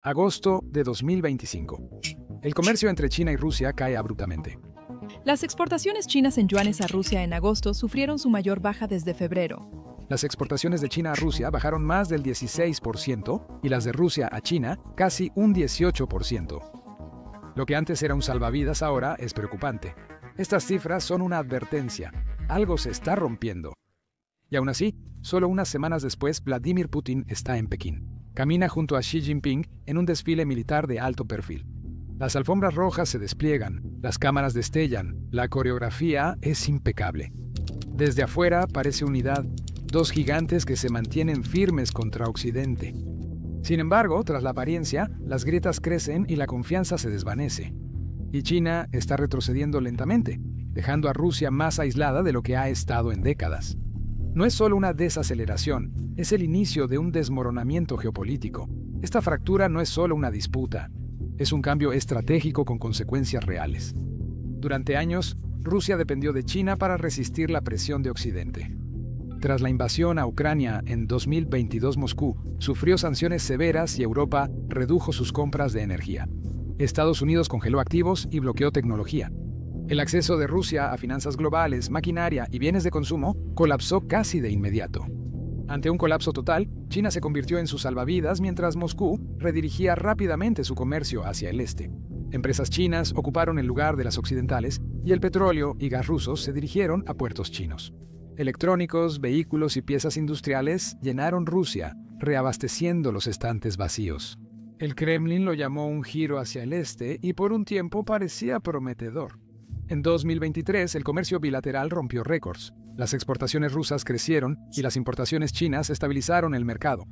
Agosto de 2025. El comercio entre China y Rusia cae abruptamente. Las exportaciones chinas en yuanes a Rusia en agosto sufrieron su mayor baja desde febrero. Las exportaciones de China a Rusia bajaron más del 16% y las de Rusia a China casi un 18%. Lo que antes era un salvavidas ahora es preocupante. Estas cifras son una advertencia. Algo se está rompiendo. Y aún así, solo unas semanas después, Vladimir Putin está en Pekín. Camina junto a Xi Jinping en un desfile militar de alto perfil. Las alfombras rojas se despliegan, las cámaras destellan, la coreografía es impecable. Desde afuera parece unidad, dos gigantes que se mantienen firmes contra Occidente. Sin embargo, tras la apariencia, las grietas crecen y la confianza se desvanece. Y China está retrocediendo lentamente, dejando a Rusia más aislada de lo que ha estado en décadas. No es solo una desaceleración, es el inicio de un desmoronamiento geopolítico. Esta fractura no es solo una disputa, es un cambio estratégico con consecuencias reales. Durante años, Rusia dependió de China para resistir la presión de Occidente. Tras la invasión a Ucrania en 2022, Moscú sufrió sanciones severas y Europa redujo sus compras de energía. Estados Unidos congeló activos y bloqueó tecnología. El acceso de Rusia a finanzas globales, maquinaria y bienes de consumo colapsó casi de inmediato. Ante un colapso total, China se convirtió en su salvavidas mientras Moscú redirigía rápidamente su comercio hacia el este. Empresas chinas ocuparon el lugar de las occidentales y el petróleo y gas rusos se dirigieron a puertos chinos. Electrónicos, vehículos y piezas industriales llenaron Rusia, reabasteciendo los estantes vacíos. El Kremlin lo llamó un giro hacia el este y por un tiempo parecía prometedor. En 2023, el comercio bilateral rompió récords. Las exportaciones rusas crecieron y las importaciones chinas estabilizaron el mercado.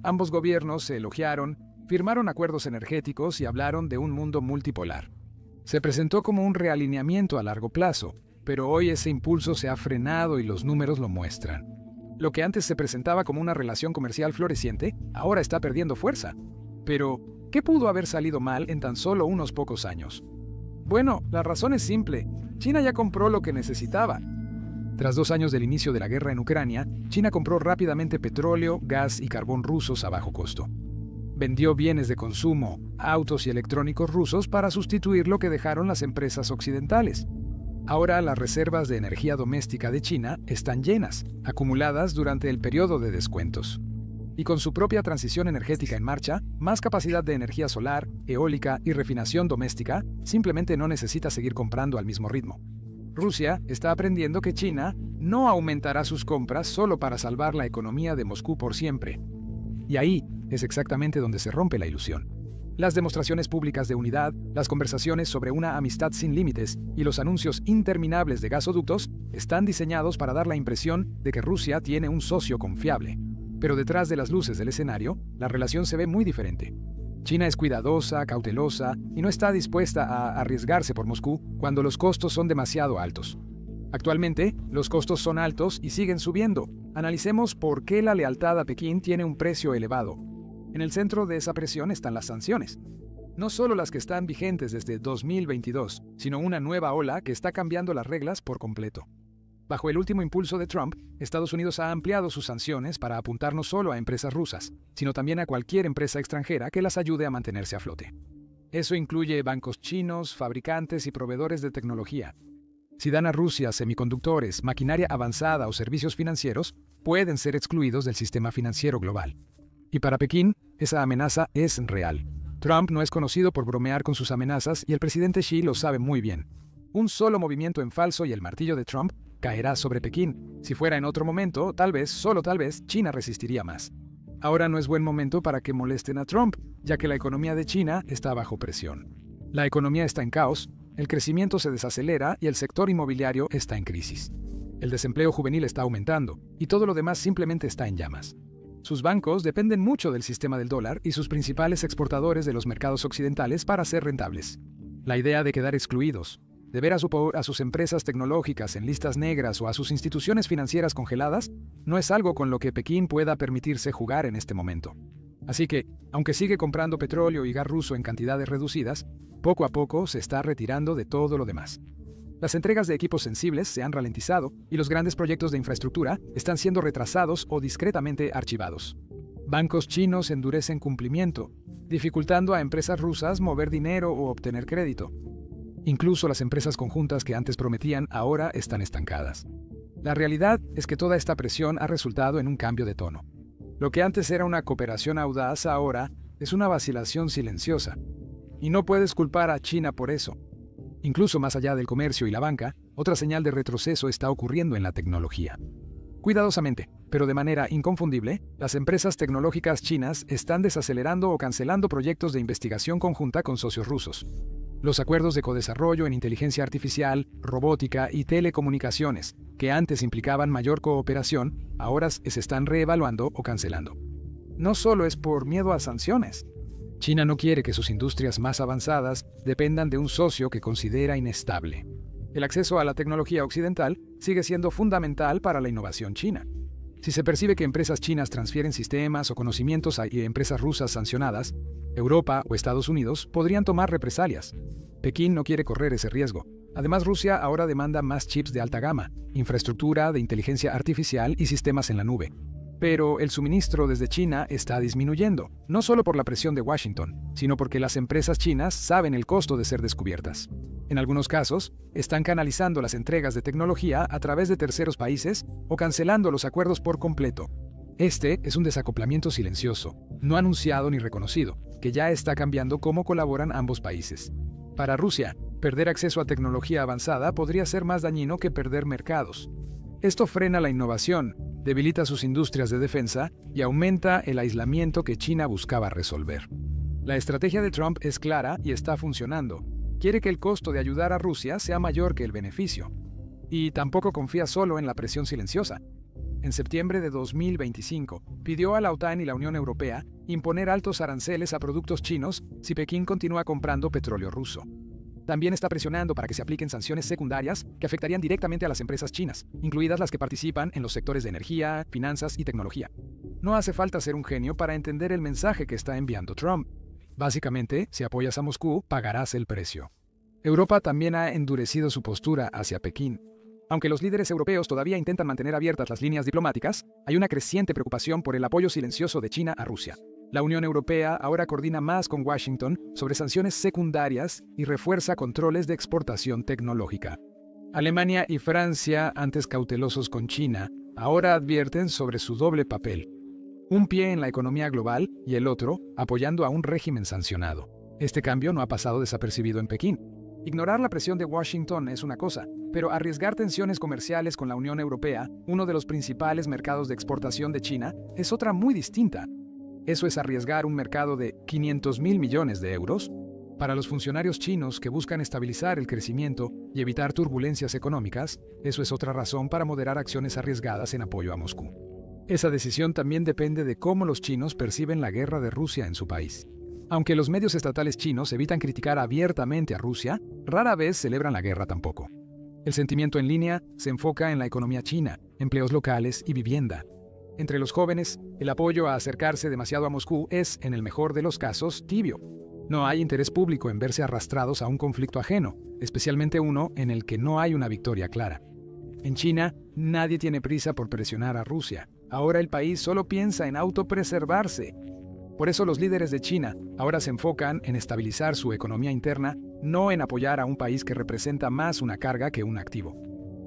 Ambos gobiernos se elogiaron, firmaron acuerdos energéticos y hablaron de un mundo multipolar. Se presentó como un realineamiento a largo plazo, pero hoy ese impulso se ha frenado y los números lo muestran. Lo que antes se presentaba como una relación comercial floreciente, ahora está perdiendo fuerza. Pero, ¿qué pudo haber salido mal en tan solo unos pocos años? Bueno, la razón es simple. China ya compró lo que necesitaba. Tras 2 años del inicio de la guerra en Ucrania, China compró rápidamente petróleo, gas y carbón rusos a bajo costo. Vendió bienes de consumo, autos y electrónicos rusos para sustituir lo que dejaron las empresas occidentales. Ahora las reservas de energía doméstica de China están llenas, acumuladas durante el periodo de descuentos. Y con su propia transición energética en marcha, más capacidad de energía solar, eólica y refinación doméstica, simplemente no necesita seguir comprando al mismo ritmo. Rusia está aprendiendo que China no aumentará sus compras solo para salvar la economía de Moscú por siempre. Y ahí es exactamente donde se rompe la ilusión. Las demostraciones públicas de unidad, las conversaciones sobre una amistad sin límites y los anuncios interminables de gasoductos están diseñados para dar la impresión de que Rusia tiene un socio confiable. Pero detrás de las luces del escenario, la relación se ve muy diferente. China es cuidadosa, cautelosa y no está dispuesta a arriesgarse por Moscú cuando los costos son demasiado altos. Actualmente, los costos son altos y siguen subiendo. Analicemos por qué la lealtad a Pekín tiene un precio elevado. En el centro de esa presión están las sanciones. No solo las que están vigentes desde 2022, sino una nueva ola que está cambiando las reglas por completo. Bajo el último impulso de Trump, Estados Unidos ha ampliado sus sanciones para apuntar no solo a empresas rusas, sino también a cualquier empresa extranjera que las ayude a mantenerse a flote. Eso incluye bancos chinos, fabricantes y proveedores de tecnología. Si dan a Rusia semiconductores, maquinaria avanzada o servicios financieros, pueden ser excluidos del sistema financiero global. Y para Pekín, esa amenaza es real. Trump no es conocido por bromear con sus amenazas y el presidente Xi lo sabe muy bien. Un solo movimiento en falso y el martillo de Trump caerá sobre Pekín. Si fuera en otro momento, tal vez, solo tal vez, China resistiría más. Ahora no es buen momento para que molesten a Trump, ya que la economía de China está bajo presión. La economía está en caos, el crecimiento se desacelera y el sector inmobiliario está en crisis. El desempleo juvenil está aumentando y todo lo demás simplemente está en llamas. Sus bancos dependen mucho del sistema del dólar y sus principales exportadores de los mercados occidentales para ser rentables. La idea de quedar excluidos, de ver a sus empresas tecnológicas en listas negras o a sus instituciones financieras congeladas, no es algo con lo que Pekín pueda permitirse jugar en este momento. Así que, aunque sigue comprando petróleo y gas ruso en cantidades reducidas, poco a poco se está retirando de todo lo demás. Las entregas de equipos sensibles se han ralentizado y los grandes proyectos de infraestructura están siendo retrasados o discretamente archivados. Bancos chinos endurecen cumplimiento, dificultando a empresas rusas mover dinero o obtener crédito. Incluso las empresas conjuntas que antes prometían ahora están estancadas. La realidad es que toda esta presión ha resultado en un cambio de tono. Lo que antes era una cooperación audaz ahora es una vacilación silenciosa. Y no puedes culpar a China por eso. Incluso más allá del comercio y la banca, otra señal de retroceso está ocurriendo en la tecnología. Cuidadosamente, pero de manera inconfundible, las empresas tecnológicas chinas están desacelerando o cancelando proyectos de investigación conjunta con socios rusos. Los acuerdos de codesarrollo en inteligencia artificial, robótica y telecomunicaciones, que antes implicaban mayor cooperación, ahora se están reevaluando o cancelando. No solo es por miedo a sanciones. China no quiere que sus industrias más avanzadas dependan de un socio que considera inestable. El acceso a la tecnología occidental sigue siendo fundamental para la innovación china. Si se percibe que empresas chinas transfieren sistemas o conocimientos a empresas rusas sancionadas, Europa o Estados Unidos podrían tomar represalias. Pekín no quiere correr ese riesgo. Además, Rusia ahora demanda más chips de alta gama, infraestructura de inteligencia artificial y sistemas en la nube. Pero el suministro desde China está disminuyendo, no solo por la presión de Washington, sino porque las empresas chinas saben el costo de ser descubiertas. En algunos casos, están canalizando las entregas de tecnología a través de terceros países o cancelando los acuerdos por completo. Este es un desacoplamiento silencioso, no anunciado ni reconocido, que ya está cambiando cómo colaboran ambos países. Para Rusia, perder acceso a tecnología avanzada podría ser más dañino que perder mercados. Esto frena la innovación, debilita sus industrias de defensa y aumenta el aislamiento que China buscaba resolver. La estrategia de Trump es clara y está funcionando. Quiere que el costo de ayudar a Rusia sea mayor que el beneficio. Y tampoco confía solo en la presión silenciosa. En septiembre de 2025, pidió a la OTAN y la Unión Europea imponer altos aranceles a productos chinos si Pekín continúa comprando petróleo ruso. También está presionando para que se apliquen sanciones secundarias que afectarían directamente a las empresas chinas, incluidas las que participan en los sectores de energía, finanzas y tecnología. No hace falta ser un genio para entender el mensaje que está enviando Trump. Básicamente, si apoyas a Moscú, pagarás el precio. Europa también ha endurecido su postura hacia Pekín. Aunque los líderes europeos todavía intentan mantener abiertas las líneas diplomáticas, hay una creciente preocupación por el apoyo silencioso de China a Rusia. La Unión Europea ahora coordina más con Washington sobre sanciones secundarias y refuerza controles de exportación tecnológica. Alemania y Francia, antes cautelosos con China, ahora advierten sobre su doble papel. Un pie en la economía global y el otro apoyando a un régimen sancionado. Este cambio no ha pasado desapercibido en Pekín. Ignorar la presión de Washington es una cosa, pero arriesgar tensiones comerciales con la Unión Europea, uno de los principales mercados de exportación de China, es otra muy distinta. Eso es arriesgar un mercado de 500.000 millones de euros. Para los funcionarios chinos que buscan estabilizar el crecimiento y evitar turbulencias económicas, eso es otra razón para moderar acciones arriesgadas en apoyo a Moscú. Esa decisión también depende de cómo los chinos perciben la guerra de Rusia en su país. Aunque los medios estatales chinos evitan criticar abiertamente a Rusia, rara vez celebran la guerra tampoco. El sentimiento en línea se enfoca en la economía china, empleos locales y vivienda. Entre los jóvenes, el apoyo a acercarse demasiado a Moscú es, en el mejor de los casos, tibio. No hay interés público en verse arrastrados a un conflicto ajeno, especialmente uno en el que no hay una victoria clara. En China, nadie tiene prisa por presionar a Rusia. Ahora el país solo piensa en autopreservarse. Por eso los líderes de China ahora se enfocan en estabilizar su economía interna, no en apoyar a un país que representa más una carga que un activo.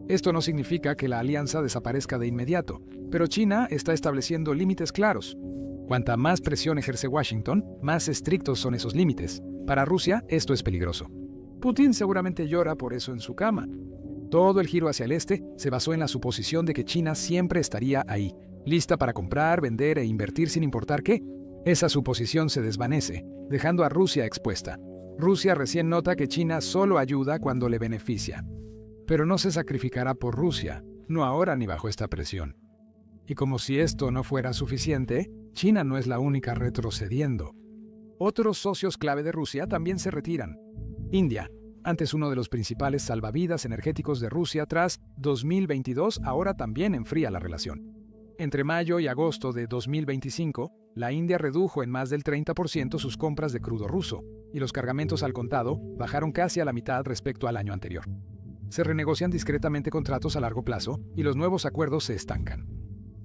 Esto no significa que la alianza desaparezca de inmediato, pero China está estableciendo límites claros. Cuanta más presión ejerce Washington, más estrictos son esos límites. Para Rusia, esto es peligroso. Putin seguramente llora por eso en su cama. Todo el giro hacia el este se basó en la suposición de que China siempre estaría ahí, lista para comprar, vender e invertir sin importar qué. Esa suposición se desvanece, dejando a Rusia expuesta. Rusia recién nota que China solo ayuda cuando le beneficia. Pero no se sacrificará por Rusia, no ahora ni bajo esta presión. Y como si esto no fuera suficiente, China no es la única retrocediendo. Otros socios clave de Rusia también se retiran. India, antes uno de los principales salvavidas energéticos de Rusia tras 2022, ahora también enfría la relación. Entre mayo y agosto de 2025, la India redujo en más del 30% sus compras de crudo ruso, y los cargamentos al contado bajaron casi a la mitad respecto al año anterior. Se renegocian discretamente contratos a largo plazo y los nuevos acuerdos se estancan.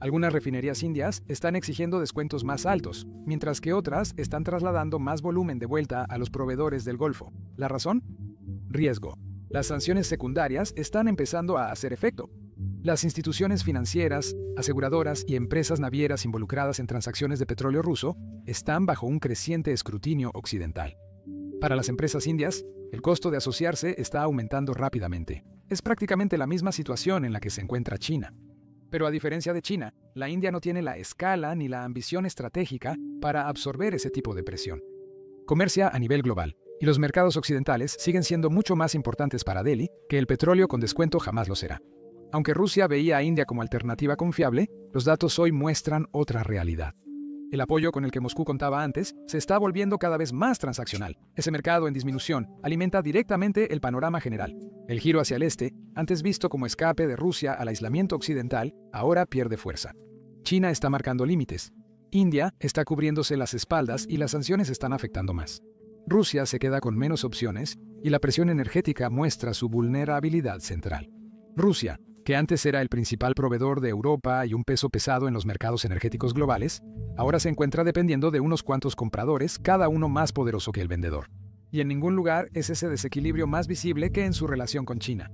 Algunas refinerías indias están exigiendo descuentos más altos, mientras que otras están trasladando más volumen de vuelta a los proveedores del Golfo. ¿La razón? Riesgo. Las sanciones secundarias están empezando a hacer efecto. Las instituciones financieras, aseguradoras y empresas navieras involucradas en transacciones de petróleo ruso están bajo un creciente escrutinio occidental. Para las empresas indias, el costo de asociarse está aumentando rápidamente. Es prácticamente la misma situación en la que se encuentra China. Pero a diferencia de China, la India no tiene la escala ni la ambición estratégica para absorber ese tipo de presión. Comercia a nivel global, y los mercados occidentales siguen siendo mucho más importantes para Delhi que el petróleo con descuento jamás lo será. Aunque Rusia veía a India como alternativa confiable, los datos hoy muestran otra realidad. El apoyo con el que Moscú contaba antes se está volviendo cada vez más transaccional. Ese mercado en disminución alimenta directamente el panorama general. El giro hacia el este, antes visto como escape de Rusia al aislamiento occidental, ahora pierde fuerza. China está marcando límites. India está cubriéndose las espaldas y las sanciones están afectando más. Rusia se queda con menos opciones y la presión energética muestra su vulnerabilidad central. Rusia, que antes era el principal proveedor de Europa y un peso pesado en los mercados energéticos globales, ahora se encuentra dependiendo de unos cuantos compradores, cada uno más poderoso que el vendedor. Y en ningún lugar es ese desequilibrio más visible que en su relación con China.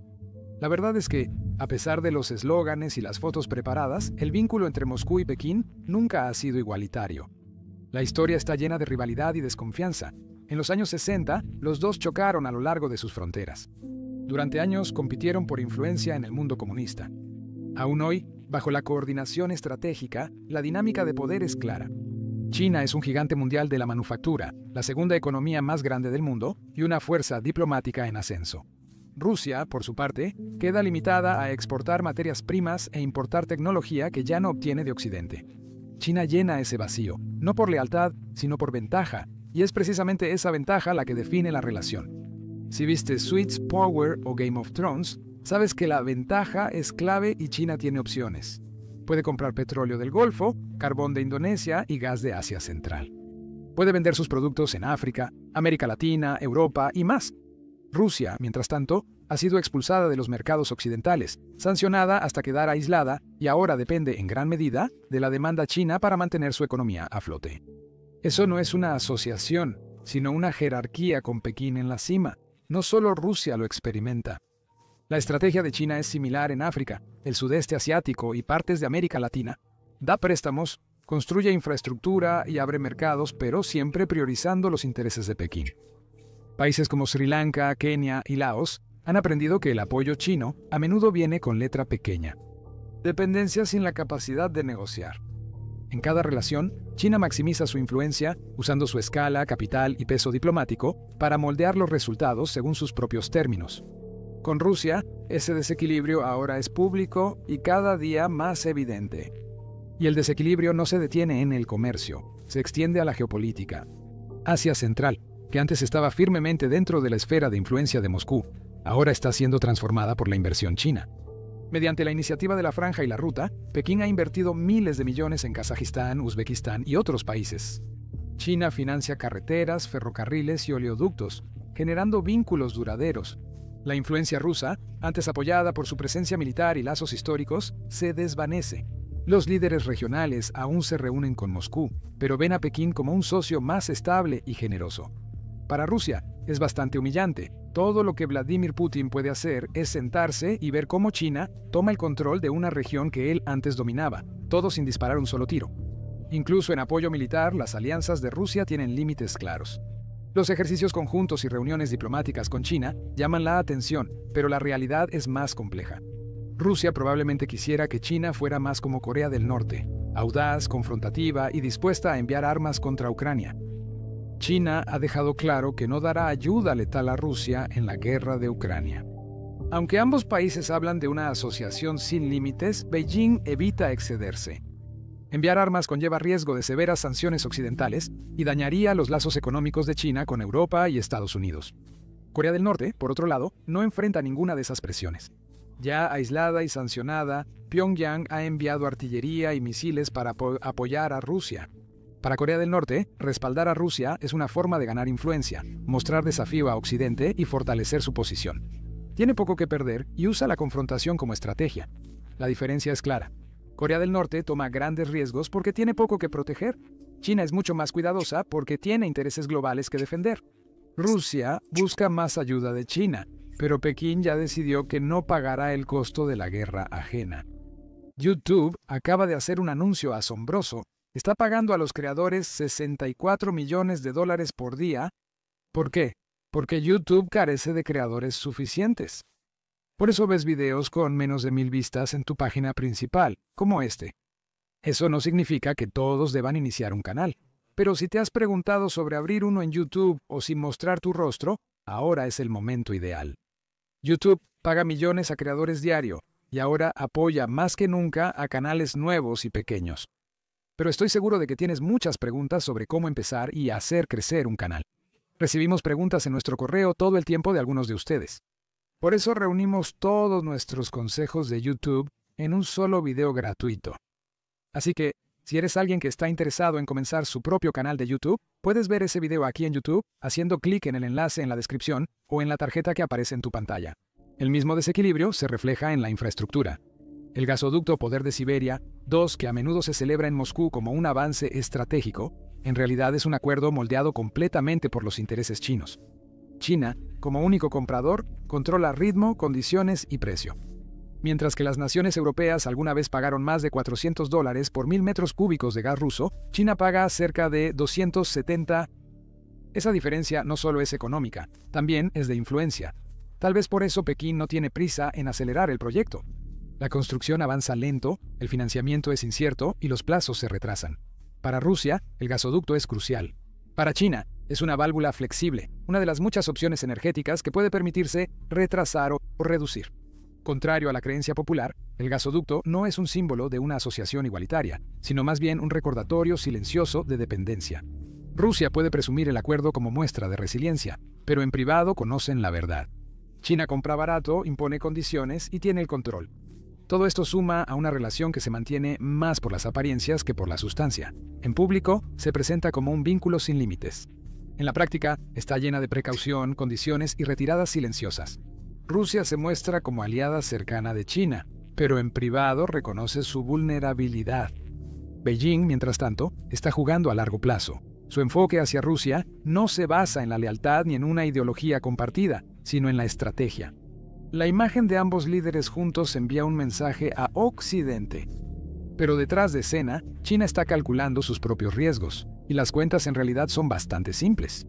La verdad es que, a pesar de los eslóganes y las fotos preparadas, el vínculo entre Moscú y Pekín nunca ha sido igualitario. La historia está llena de rivalidad y desconfianza. En los años 60, los dos chocaron a lo largo de sus fronteras. Durante años compitieron por influencia en el mundo comunista. Aún hoy, bajo la coordinación estratégica, la dinámica de poder es clara. China es un gigante mundial de la manufactura, la segunda economía más grande del mundo y una fuerza diplomática en ascenso. Rusia, por su parte, queda limitada a exportar materias primas e importar tecnología que ya no obtiene de Occidente. China llena ese vacío, no por lealtad, sino por ventaja, y es precisamente esa ventaja la que define la relación. Si viste Suits, Power o Game of Thrones, sabes que la ventaja es clave y China tiene opciones. Puede comprar petróleo del Golfo, carbón de Indonesia y gas de Asia Central. Puede vender sus productos en África, América Latina, Europa y más. Rusia, mientras tanto, ha sido expulsada de los mercados occidentales, sancionada hasta quedar aislada y ahora depende en gran medida de la demanda china para mantener su economía a flote. Eso no es una asociación, sino una jerarquía con Pekín en la cima. No solo Rusia lo experimenta. La estrategia de China es similar en África, el sudeste asiático y partes de América Latina. Da préstamos, construye infraestructura y abre mercados, pero siempre priorizando los intereses de Pekín. Países como Sri Lanka, Kenia y Laos han aprendido que el apoyo chino a menudo viene con letra pequeña. Dependencia sin la capacidad de negociar. En cada relación, China maximiza su influencia usando su escala, capital y peso diplomático para moldear los resultados según sus propios términos. Con Rusia, ese desequilibrio ahora es público y cada día más evidente. Y el desequilibrio no se detiene en el comercio, se extiende a la geopolítica. Asia Central, que antes estaba firmemente dentro de la esfera de influencia de Moscú, ahora está siendo transformada por la inversión china. Mediante la iniciativa de la Franja y la Ruta, Pekín ha invertido miles de millones en Kazajistán, Uzbekistán y otros países. China financia carreteras, ferrocarriles y oleoductos, generando vínculos duraderos. La influencia rusa, antes apoyada por su presencia militar y lazos históricos, se desvanece. Los líderes regionales aún se reúnen con Moscú, pero ven a Pekín como un socio más estable y generoso. Para Rusia, es bastante humillante. Todo lo que Vladimir Putin puede hacer es sentarse y ver cómo China toma el control de una región que él antes dominaba, todo sin disparar un solo tiro. Incluso en apoyo militar, las alianzas de Rusia tienen límites claros. Los ejercicios conjuntos y reuniones diplomáticas con China llaman la atención, pero la realidad es más compleja. Rusia probablemente quisiera que China fuera más como Corea del Norte, audaz, confrontativa y dispuesta a enviar armas contra Ucrania. China ha dejado claro que no dará ayuda letal a Rusia en la guerra de Ucrania. Aunque ambos países hablan de una asociación sin límites, Beijing evita excederse. Enviar armas conlleva riesgo de severas sanciones occidentales y dañaría los lazos económicos de China con Europa y Estados Unidos. Corea del Norte, por otro lado, no enfrenta ninguna de esas presiones. Ya aislada y sancionada, Pyongyang ha enviado artillería y misiles para apoyar a Rusia. Para Corea del Norte, respaldar a Rusia es una forma de ganar influencia, mostrar desafío a Occidente y fortalecer su posición. Tiene poco que perder y usa la confrontación como estrategia. La diferencia es clara. Corea del Norte toma grandes riesgos porque tiene poco que proteger. China es mucho más cuidadosa porque tiene intereses globales que defender. Rusia busca más ayuda de China, pero Pekín ya decidió que no pagará el costo de la guerra ajena. YouTube acaba de hacer un anuncio asombroso. Está pagando a los creadores $64 millones por día. ¿Por qué? Porque YouTube carece de creadores suficientes. Por eso ves videos con menos de 1000 vistas en tu página principal, como este. Eso no significa que todos deban iniciar un canal. Pero si te has preguntado sobre abrir uno en YouTube o sin mostrar tu rostro, ahora es el momento ideal. YouTube paga millones a creadores diario y ahora apoya más que nunca a canales nuevos y pequeños. Pero estoy seguro de que tienes muchas preguntas sobre cómo empezar y hacer crecer un canal. Recibimos preguntas en nuestro correo todo el tiempo de algunos de ustedes. Por eso reunimos todos nuestros consejos de YouTube en un solo video gratuito. Así que, si eres alguien que está interesado en comenzar su propio canal de YouTube, puedes ver ese video aquí en YouTube haciendo clic en el enlace en la descripción o en la tarjeta que aparece en tu pantalla. El mismo desequilibrio se refleja en la infraestructura. El gasoducto Poder de Siberia 2, que a menudo se celebra en Moscú como un avance estratégico, en realidad es un acuerdo moldeado completamente por los intereses chinos. China, como único comprador, controla ritmo, condiciones y precio. Mientras que las naciones europeas alguna vez pagaron más de $400 por 1000 metros cúbicos de gas ruso, China paga cerca de 270. Esa diferencia no solo es económica, también es de influencia. Tal vez por eso Pekín no tiene prisa en acelerar el proyecto. La construcción avanza lento, el financiamiento es incierto y los plazos se retrasan. Para Rusia, el gasoducto es crucial. Para China, es una válvula flexible, una de las muchas opciones energéticas que puede permitirse retrasar o reducir. Contrario a la creencia popular, el gasoducto no es un símbolo de una asociación igualitaria, sino más bien un recordatorio silencioso de dependencia. Rusia puede presumir el acuerdo como muestra de resiliencia, pero en privado conocen la verdad. China compra barato, impone condiciones y tiene el control. Todo esto suma a una relación que se mantiene más por las apariencias que por la sustancia. En público, se presenta como un vínculo sin límites. En la práctica, está llena de precaución, condiciones y retiradas silenciosas. Rusia se muestra como aliada cercana de China, pero en privado reconoce su vulnerabilidad. Beijing, mientras tanto, está jugando a largo plazo. Su enfoque hacia Rusia no se basa en la lealtad ni en una ideología compartida, sino en la estrategia. La imagen de ambos líderes juntos envía un mensaje a Occidente. Pero detrás de escena, China está calculando sus propios riesgos, y las cuentas en realidad son bastante simples.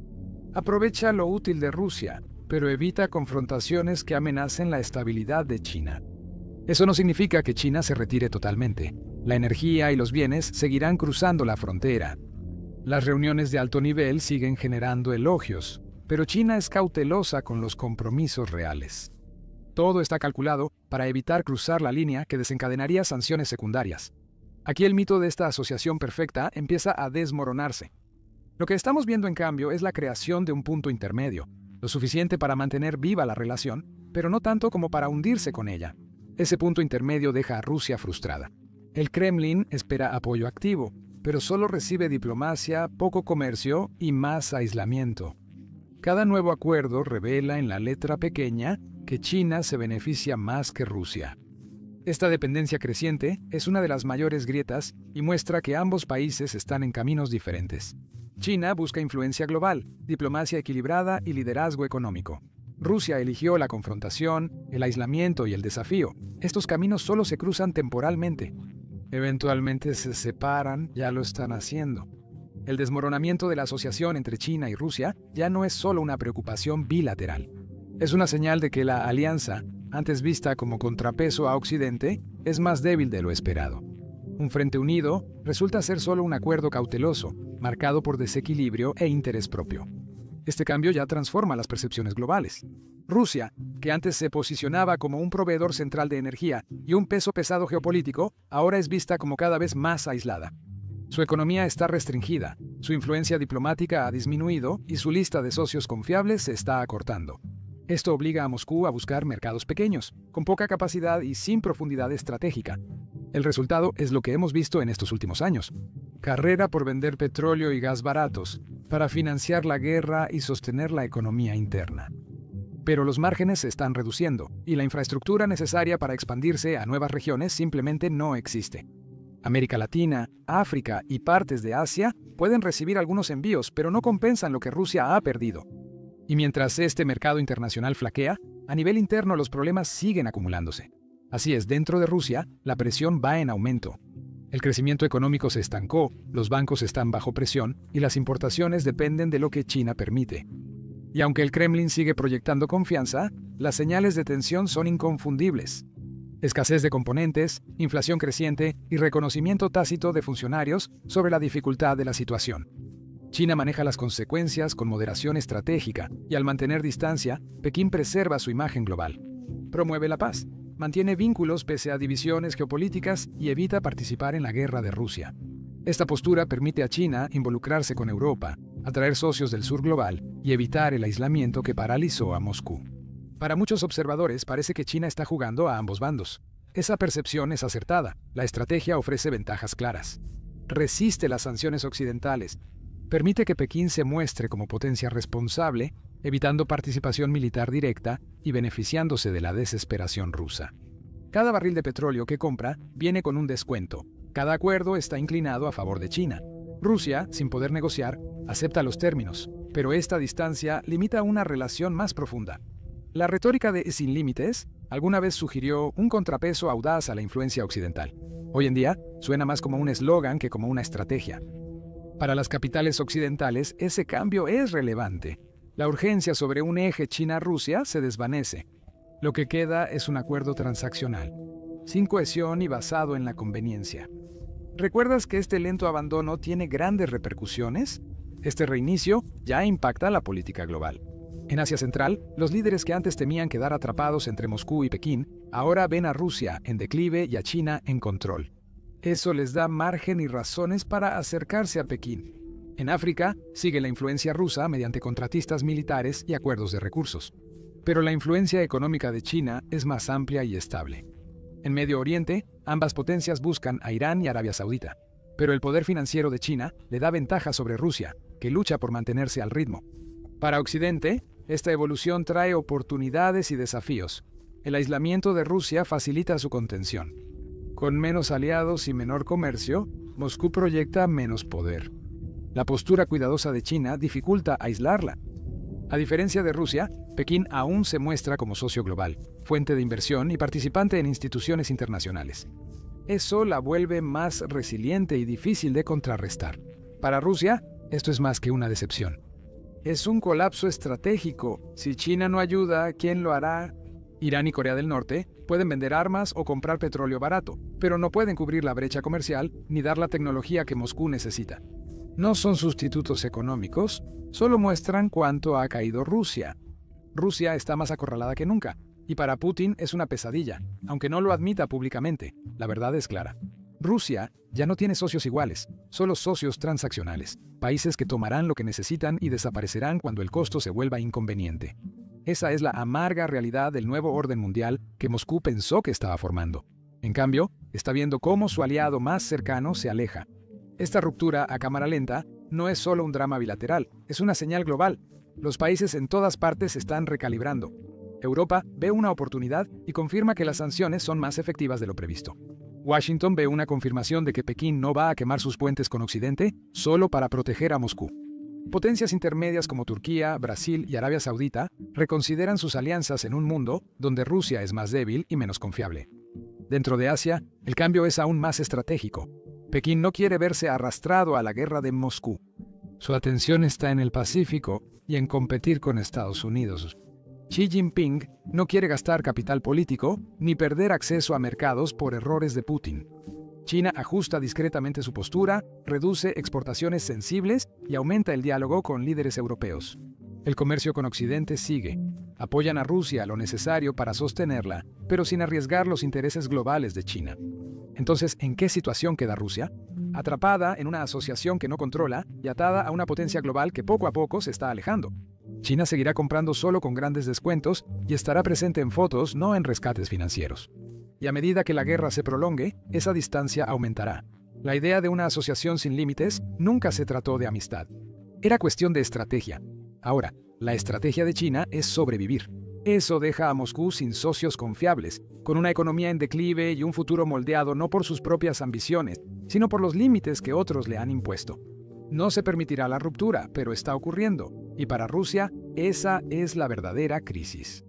Aprovecha lo útil de Rusia, pero evita confrontaciones que amenacen la estabilidad de China. Eso no significa que China se retire totalmente. La energía y los bienes seguirán cruzando la frontera. Las reuniones de alto nivel siguen generando elogios, pero China es cautelosa con los compromisos reales. Todo está calculado para evitar cruzar la línea que desencadenaría sanciones secundarias. Aquí el mito de esta asociación perfecta empieza a desmoronarse. Lo que estamos viendo en cambio es la creación de un punto intermedio, lo suficiente para mantener viva la relación, pero no tanto como para hundirse con ella. Ese punto intermedio deja a Rusia frustrada. El Kremlin espera apoyo activo, pero solo recibe diplomacia, poco comercio y más aislamiento. Cada nuevo acuerdo revela en la letra pequeña que China se beneficia más que Rusia. Esta dependencia creciente es una de las mayores grietas y muestra que ambos países están en caminos diferentes. China busca influencia global, diplomacia equilibrada y liderazgo económico. Rusia eligió la confrontación, el aislamiento y el desafío. Estos caminos solo se cruzan temporalmente. Eventualmente se separan, ya lo están haciendo. El desmoronamiento de la asociación entre China y Rusia ya no es solo una preocupación bilateral. Es una señal de que la alianza, antes vista como contrapeso a Occidente, es más débil de lo esperado. Un frente unido resulta ser solo un acuerdo cauteloso, marcado por desequilibrio e interés propio. Este cambio ya transforma las percepciones globales. Rusia, que antes se posicionaba como un proveedor central de energía y un peso pesado geopolítico, ahora es vista como cada vez más aislada. Su economía está restringida, su influencia diplomática ha disminuido y su lista de socios confiables se está acortando. Esto obliga a Moscú a buscar mercados pequeños, con poca capacidad y sin profundidad estratégica. El resultado es lo que hemos visto en estos últimos años. Carrera por vender petróleo y gas baratos, para financiar la guerra y sostener la economía interna. Pero los márgenes se están reduciendo, y la infraestructura necesaria para expandirse a nuevas regiones simplemente no existe. América Latina, África y partes de Asia pueden recibir algunos envíos, pero no compensan lo que Rusia ha perdido. Y mientras este mercado internacional flaquea, a nivel interno los problemas siguen acumulándose. Así es, dentro de Rusia, la presión va en aumento. El crecimiento económico se estancó, los bancos están bajo presión y las importaciones dependen de lo que China permite. Y aunque el Kremlin sigue proyectando confianza, las señales de tensión son inconfundibles. Escasez de componentes, inflación creciente y reconocimiento tácito de funcionarios sobre la dificultad de la situación. China maneja las consecuencias con moderación estratégica y al mantener distancia, Pekín preserva su imagen global. Promueve la paz, mantiene vínculos pese a divisiones geopolíticas y evita participar en la guerra de Rusia. Esta postura permite a China involucrarse con Europa, atraer socios del sur global y evitar el aislamiento que paralizó a Moscú. Para muchos observadores parece que China está jugando a ambos bandos. Esa percepción es acertada. La estrategia ofrece ventajas claras. Resiste las sanciones occidentales. Permite que Pekín se muestre como potencia responsable, evitando participación militar directa y beneficiándose de la desesperación rusa. Cada barril de petróleo que compra viene con un descuento. Cada acuerdo está inclinado a favor de China. Rusia, sin poder negociar, acepta los términos, pero esta distancia limita una relación más profunda. La retórica de sin límites alguna vez sugirió un contrapeso audaz a la influencia occidental. Hoy en día suena más como un eslogan que como una estrategia. Para las capitales occidentales, ese cambio es relevante. La urgencia sobre un eje China-Rusia se desvanece. Lo que queda es un acuerdo transaccional, sin cohesión y basado en la conveniencia. ¿Recuerdas que este lento abandono tiene grandes repercusiones? Este reinicio ya impacta la política global. En Asia Central, los líderes que antes temían quedar atrapados entre Moscú y Pekín, ahora ven a Rusia en declive y a China en control. Eso les da margen y razones para acercarse a Pekín. En África, sigue la influencia rusa mediante contratistas militares y acuerdos de recursos. Pero la influencia económica de China es más amplia y estable. En Medio Oriente, ambas potencias buscan a Irán y Arabia Saudita. Pero el poder financiero de China le da ventaja sobre Rusia, que lucha por mantenerse al ritmo. Para Occidente, esta evolución trae oportunidades y desafíos. El aislamiento de Rusia facilita su contención. Con menos aliados y menor comercio, Moscú proyecta menos poder. La postura cuidadosa de China dificulta aislarla. A diferencia de Rusia, Pekín aún se muestra como socio global, fuente de inversión y participante en instituciones internacionales. Eso la vuelve más resiliente y difícil de contrarrestar. Para Rusia, esto es más que una decepción. Es un colapso estratégico. Si China no ayuda, ¿quién lo hará? Irán y Corea del Norte pueden vender armas o comprar petróleo barato, pero no pueden cubrir la brecha comercial ni dar la tecnología que Moscú necesita. No son sustitutos económicos, solo muestran cuánto ha caído Rusia. Rusia está más acorralada que nunca, y para Putin es una pesadilla, aunque no lo admita públicamente. La verdad es clara. Rusia ya no tiene socios iguales, solo socios transaccionales, países que tomarán lo que necesitan y desaparecerán cuando el costo se vuelva inconveniente. Esa es la amarga realidad del nuevo orden mundial que Moscú pensó que estaba formando. En cambio, está viendo cómo su aliado más cercano se aleja. Esta ruptura a cámara lenta no es solo un drama bilateral, es una señal global. Los países en todas partes se están recalibrando. Europa ve una oportunidad y confirma que las sanciones son más efectivas de lo previsto. Washington ve una confirmación de que Pekín no va a quemar sus puentes con Occidente solo para proteger a Moscú. Potencias intermedias como Turquía, Brasil y Arabia Saudita reconsideran sus alianzas en un mundo donde Rusia es más débil y menos confiable. Dentro de Asia, el cambio es aún más estratégico. Pekín no quiere verse arrastrado a la guerra de Moscú. Su atención está en el Pacífico y en competir con Estados Unidos. Xi Jinping no quiere gastar capital político ni perder acceso a mercados por errores de Putin. China ajusta discretamente su postura, reduce exportaciones sensibles y aumenta el diálogo con líderes europeos. El comercio con Occidente sigue. Apoyan a Rusia lo necesario para sostenerla, pero sin arriesgar los intereses globales de China. Entonces, ¿en qué situación queda Rusia? Atrapada en una asociación que no controla y atada a una potencia global que poco a poco se está alejando. China seguirá comprando solo con grandes descuentos y estará presente en fotos, no en rescates financieros. Y a medida que la guerra se prolongue, esa distancia aumentará. La idea de una asociación sin límites nunca se trató de amistad. Era cuestión de estrategia. Ahora, la estrategia de China es sobrevivir. Eso deja a Moscú sin socios confiables, con una economía en declive y un futuro moldeado no por sus propias ambiciones, sino por los límites que otros le han impuesto. No se permitirá la ruptura, pero está ocurriendo, y para Rusia, esa es la verdadera crisis.